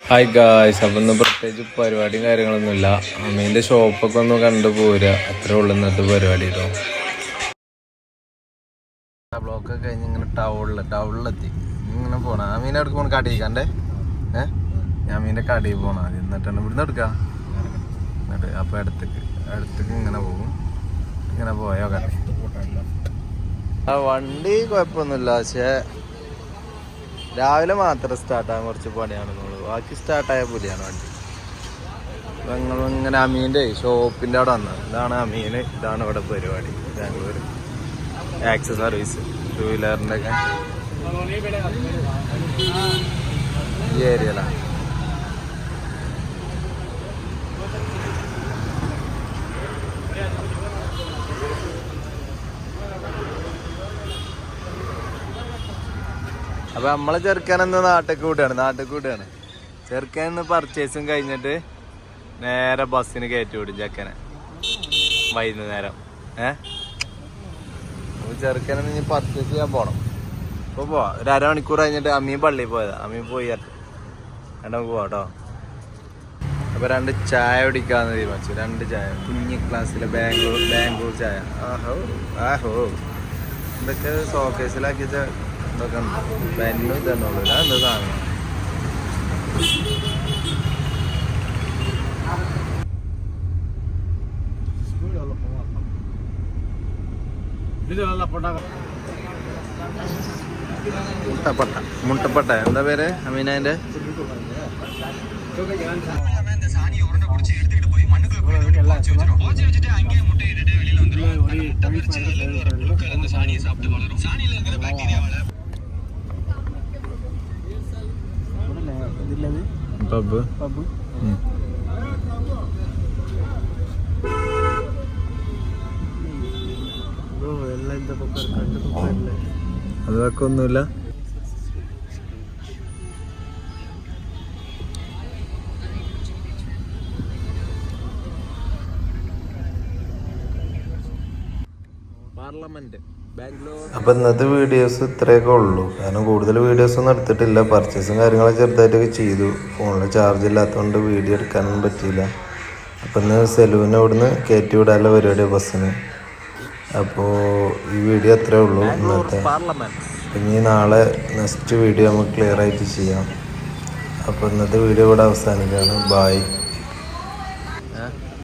Hi guys, അപ്പം ഇന്ന് പ്രത്യേകിച്ച് പരിപാടിയും കാര്യങ്ങളൊന്നുമില്ല. അമ്മീൻ്റെ ഷോപ്പൊക്കെ ഒന്ന് കണ്ടു പോരുക, അത്രേ ഉള്ളൂ ഇന്നത്തെ പരിപാടി കേട്ടോ. ബ്ലോക്കൊക്കെ കഴിഞ്ഞ് ഇങ്ങനെ ടൗണിലെത്തി ഇങ്ങനെ പോണം. അമ്മീനെ അടുക്ക് പോകണം, കടയിക്കാണ്ടേ. ഞാൻ അമ്മീൻ്റെ കടയിൽ പോകണം ആദ്യം, എന്നിട്ടാണ് ഇവിടുന്ന് എടുക്കാം. എന്നിട്ട് അപ്പോൾ അടുത്തേക്ക് ഇങ്ങനെ പോകും. ഇങ്ങനെ പോയോ കട. ആ വണ്ടി കുഴപ്പമൊന്നുമില്ല, പക്ഷേ രാവിലെ മാത്രം സ്റ്റാർട്ടാകാൻ കുറച്ച് പണിയാണെന്നുള്ളൂ. ബാക്കി സ്റ്റാർട്ടായ പുലിയാണ് വണ്ടി. അപ്പം ഞങ്ങളിങ്ങനെ അമീൻ്റെ ഷോപ്പിൻ്റെ അവിടെ വന്നത്. ഇതാണ് അമീൻ, ഇതാണ് ഇവിടെ പരിപാടി. ബാംഗ്ലൂർ ആക്സസ് സർവീസ്, ടൂ വീലറിൻ്റെ ഒക്കെ ഈ ഏരിയയിലാണ്. അപ്പൊ നമ്മളെ ചെറുക്കാനെന്ന് നാട്ടിലേക്ക് വിടുകയാണ്. ചെറുക്കാനെന്ന് പർച്ചേസും കഴിഞ്ഞിട്ട് നേരെ ബസ്സിന് കയറ്റി വിടും ചെക്കനെ വൈകുന്നേരം. ചെറുക്കനെ ഇനി പർച്ചേസ് ചെയ്യാൻ പോണം. ഇപ്പോൾ പോവാ, ഒരു അരമണിക്കൂർ കഴിഞ്ഞിട്ട് അമ്മീൻ പള്ളിയിൽ പോയതാ. അമ്മീൻ പോയി നമുക്ക് പോവാട്ടോ. അപ്പൊ 2 ചായ കുടിക്കാന്ന് തീരുമാനിച്ചു. 2 ചായ, കുഞ്ഞി ക്ലാസ്സിലെ ബാംഗ്ലൂർ ചായ. ആഹോ ഇതൊക്കെ ഷോക്കേസിലാക്കി ഇതൊക്കെ ബെന്നും തന്നുള്ളൂ. എന്താ സാധനം. മുട്ടപ്പട്ട എന്താ പേര് അമീനന്റെ? പബ് അതൊക്കെ ഒന്നുമില്ല. അപ്പൊ ഇന്നത്തെ വീഡിയോസ് ഇത്രയൊക്കെ ഉള്ളൂ. കാരണം കൂടുതൽ വീഡിയോസ് ഒന്നും എടുത്തിട്ടില്ല. പർച്ചേസും കാര്യങ്ങളൊക്കെ ചെറുതായിട്ടൊക്കെ ചെയ്തു. ഫോണിൽ ചാർജ് ഇല്ലാത്തതുകൊണ്ട് വീഡിയോ എടുക്കാനൊന്നും പറ്റിയില്ല. അപ്പം ഇന്ന് സെലൂവിനെ ഇവിടുന്ന് കയറ്റി വിടാനുള്ള പരിപാടി ബസ്സിന്. അപ്പോൾ ഈ വീഡിയോ അത്രേ ഉള്ളൂ ഇന്നത്തെ. ഇനി നാളെ നെക്സ്റ്റ് വീഡിയോ നമുക്ക് ക്ലിയർ ആയിട്ട് ചെയ്യാം. അപ്പോൾ ഇന്നത്തെ വീഡിയോ ഇവിടെ അവസാനിക്കുകയാണ്. ബായ്.